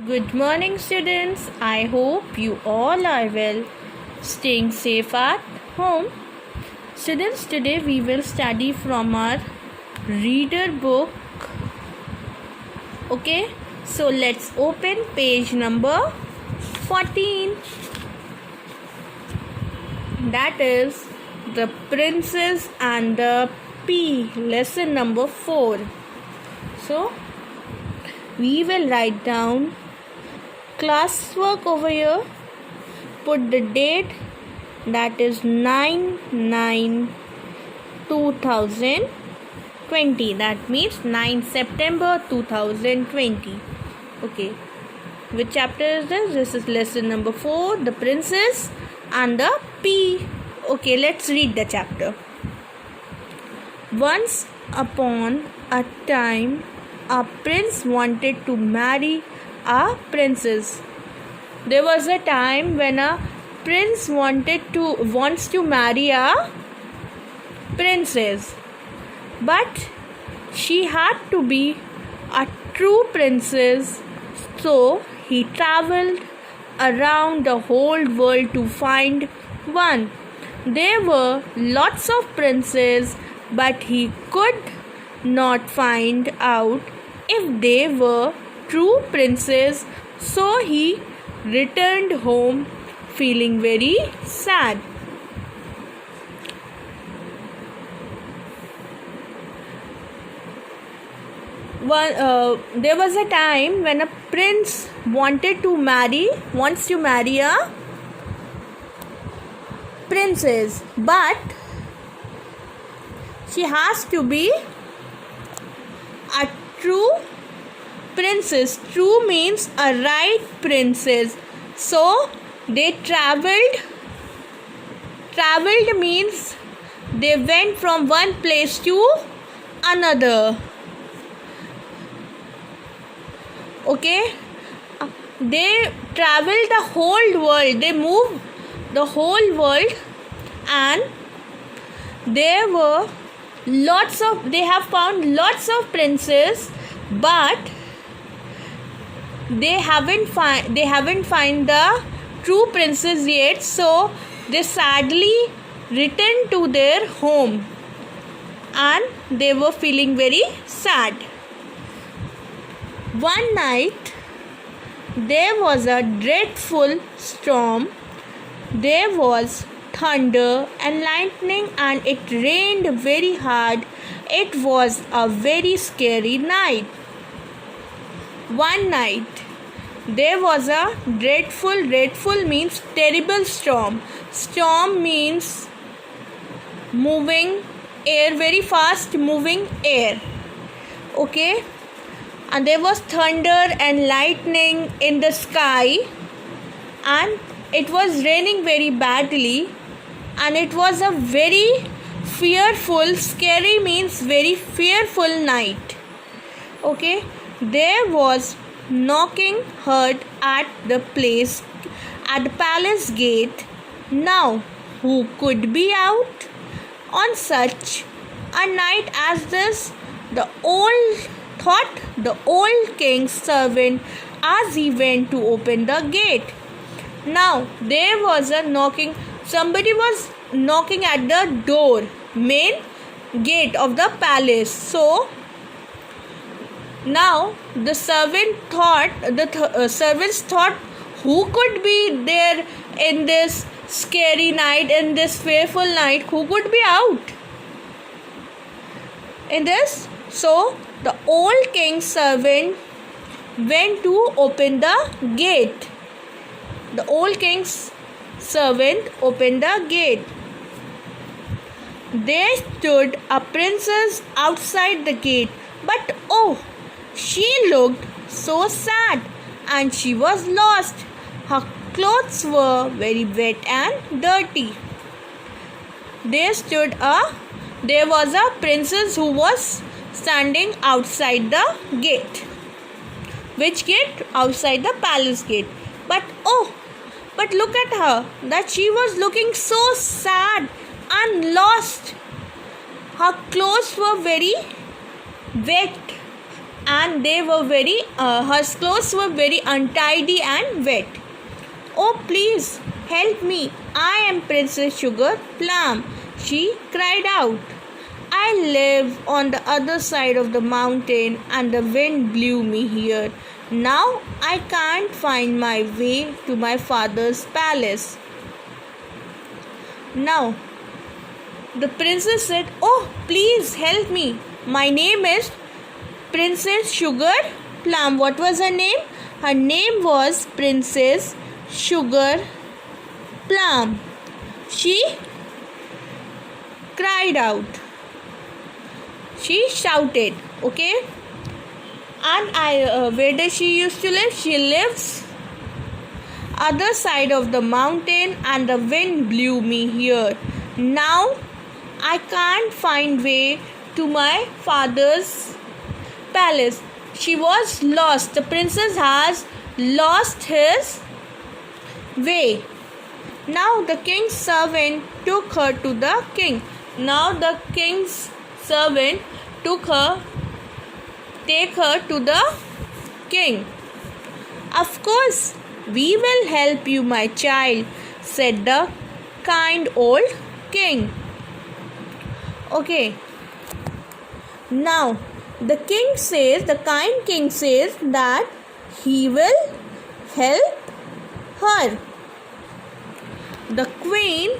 Good morning, students. I hope you all are well, staying safe at home. Students, today we will study from our reader book. Okay, so let's open page number 14. That is The Princess and the Pea, lesson number 4. So, we will write down classwork over here. Put the date, that is 9/9/2020. That means 9 September 2020. Okay, which chapter is this? This is lesson number 4, The Princess and the Pea. Okay, let's read the chapter. Once upon a time, a prince wanted to marry a princess. There was a time when a prince wants to marry a princess, but she had to be a true princess, so he traveled around the whole world to find one. There were lots of princes, but he could not find out if they were true princes, so he returned home feeling very sad. There was a time when a prince wants to marry a princess, but she has to be a true princess. True means a right princess. So they traveled means they went from one place to another. Okay, they traveled the whole world. They moved the whole world, and they have found lots of princes, but they haven't find the true princess yet, so they sadly returned to their home and they were feeling very sad. One night there was a dreadful storm. There was thunder and lightning, and it rained very hard. It was a very scary night. One night there was a dreadful means terrible storm. Storm means moving air, very fast moving air. Okay, and there was thunder and lightning in the sky, and it was raining very badly, and it was a very fearful, scary means very fearful night. Okay, there was knocking heard at the palace gate. Now, who could be out on such a night as this? The old king's servant as he went to open the gate. Now there was a knocking. Somebody was knocking at the door, main gate of the palace. So now the servants thought, who could be there in this scary night, in this fearful night? Who could be out in this? So the old king's servant went to open the gate. The old king's servant opened the gate. There stood a princess outside the gate, but oh, she looked so sad and she was lost. Her clothes were very wet and dirty. There was a princess who was standing outside the gate. Which gate? Outside the palace gate. But look at her, that she was looking so sad and lost. Her clothes were very wet and they were her clothes were very untidy and wet. Oh, please help me! I am Princess Sugar Plum, she cried out. I live on the other side of the mountain and the wind blew me here. Now I can't find my way to my father's palace. Now the princess said, Oh, please help me. My name is Princess Sugar Plum. What was her name? Her name was Princess Sugar Plum. She cried out. She shouted, okay? And where does she used to live? She lives other side of the mountain and the wind blew me here. Now I can't find way to my father's palace. She was lost. The princess has lost his way. Now the king's servant took her to the king. Now the king's servant take her to the king. Of course, we will help you, my child, said the kind old king. Okay. Now, the kind king says that he will help her. The queen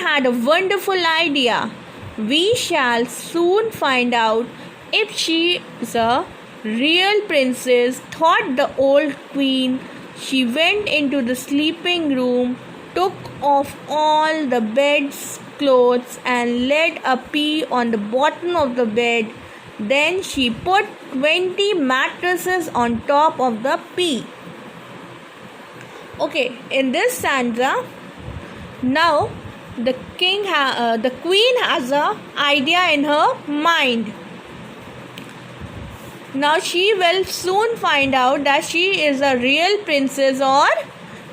had a wonderful idea. We shall soon find out if she is a real princess, thought the old queen. She went into the sleeping room, took off all the bed's clothes and laid a pea on the bottom of the bed. Then she put 20 mattresses on top of the pea. Okay, in this stanza, now the queen has a idea in her mind. Now she will soon find out that she is a real princess or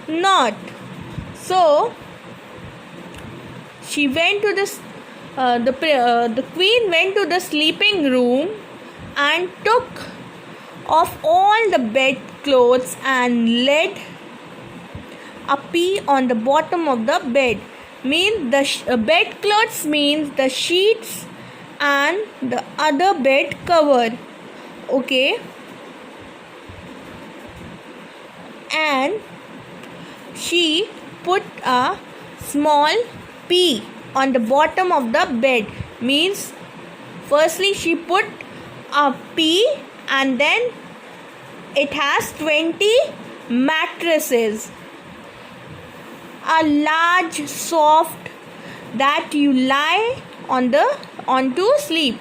not. So she went to the queen went to the sleeping room and took off all the bed clothes and laid a pea on the bottom of the bed. Means the bed clothes means the sheets and the other bed cover. Okay. And she put a small pea on the bottom of the bed. Means firstly she put a pea and then it has 20 mattresses. A large soft that you lie onto sleep.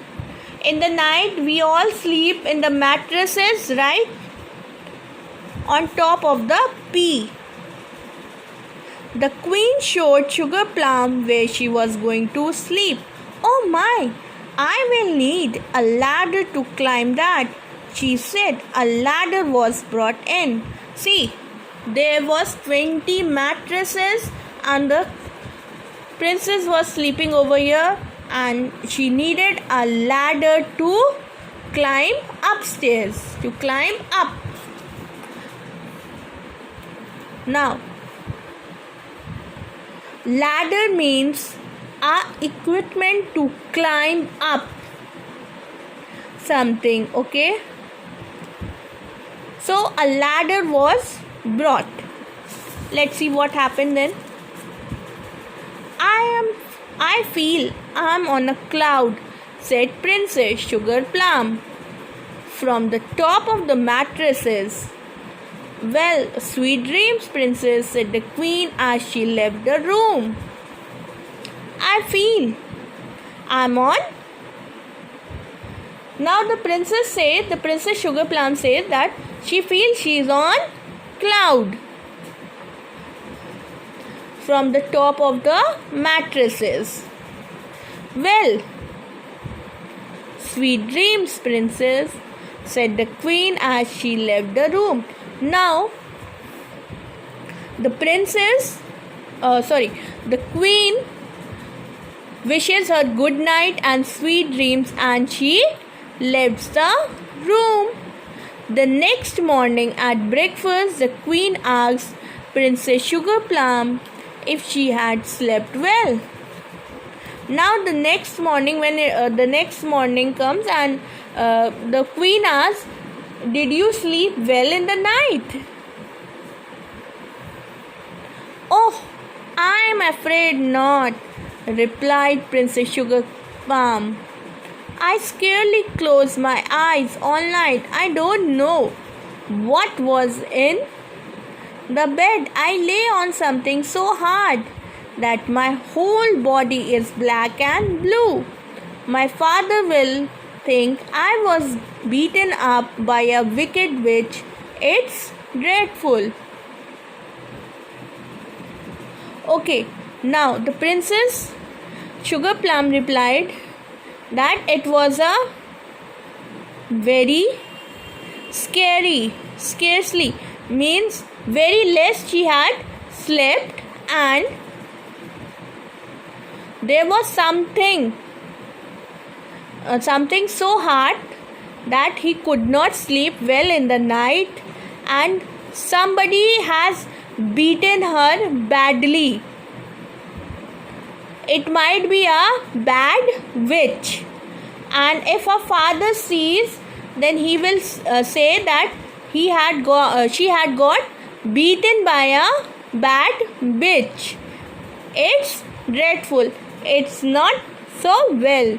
In the night we all sleep in the mattresses, right? On top of the pea. The queen showed Sugar Plum where she was going to sleep. Oh my, I will need a ladder to climb that, she said. A ladder was brought in. See, there was 20 mattresses and the princess was sleeping over here and she needed a ladder to climb upstairs, to climb up. Now, ladder means a equipment to climb up something, okay? So a ladder was brought. Let's see what happened then. I feel I'm on a cloud, said Princess Sugar Plum from the top of the mattresses. Well, sweet dreams, princess, said the queen as she left the room. I feel I'm on. Now the Princess Sugar Plum says that she feels she is on cloud from the top of the mattresses. Well, sweet dreams, princess, said the queen as she left the room. Now, the queen wishes her good night and sweet dreams, and she leaves the room. The next morning at breakfast, the queen asks Princess Sugarplum if she had slept well. Now the next morning, when the next morning comes, and the queen asks, "Did you sleep well in the night?" "Oh, I am afraid not," replied Princess Sugarplum. "I scarcely closed my eyes all night. I don't know what was in the bed. I lay on something so hard that my whole body is black and blue. My father will think I was beaten up by a wicked witch. It's dreadful." Okay, now the Princess Sugarplum replied that it was a very scarcely means very less she had slept, and there was something so hard that he could not sleep well in the night, and somebody has beaten her badly. It might be a bad witch, and if her father sees, then he will say that she had got beaten by a bad witch. It's dreadful. It's not so well.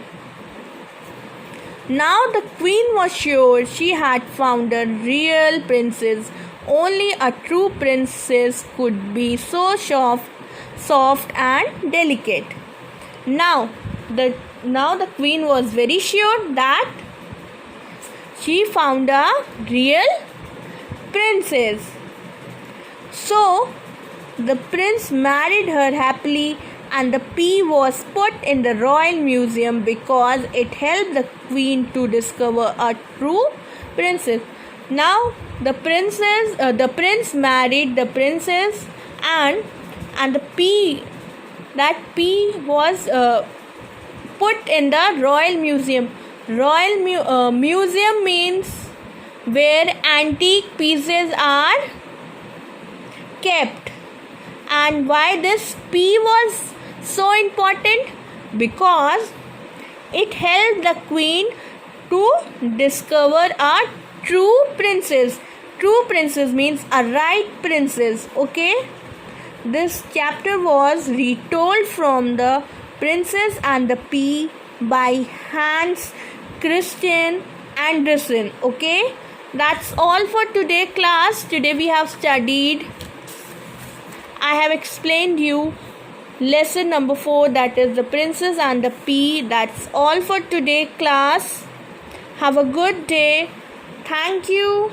Now the queen was sure she had found a real princess. Only a true princess could be so soft and delicate. Now the queen was very sure that she found a real princess. So the prince married her happily, and the pea was put in the royal museum because it helped the queen to discover a true princess. Now the prince married the princess, and the pea was put in the royal museum. Museum means where antique pieces are kept. And why this pea was so important? Because it helped the queen to discover a true princess. True princess means a right princess. Okay, this chapter was retold from The Princess and the Pea by Hans Christian Andersen. Okay, that's all for today, class. Today we have studied, I have explained you lesson number 4, that is The Princess and the Pea. That's all for today, class. Have a good day. Thank you.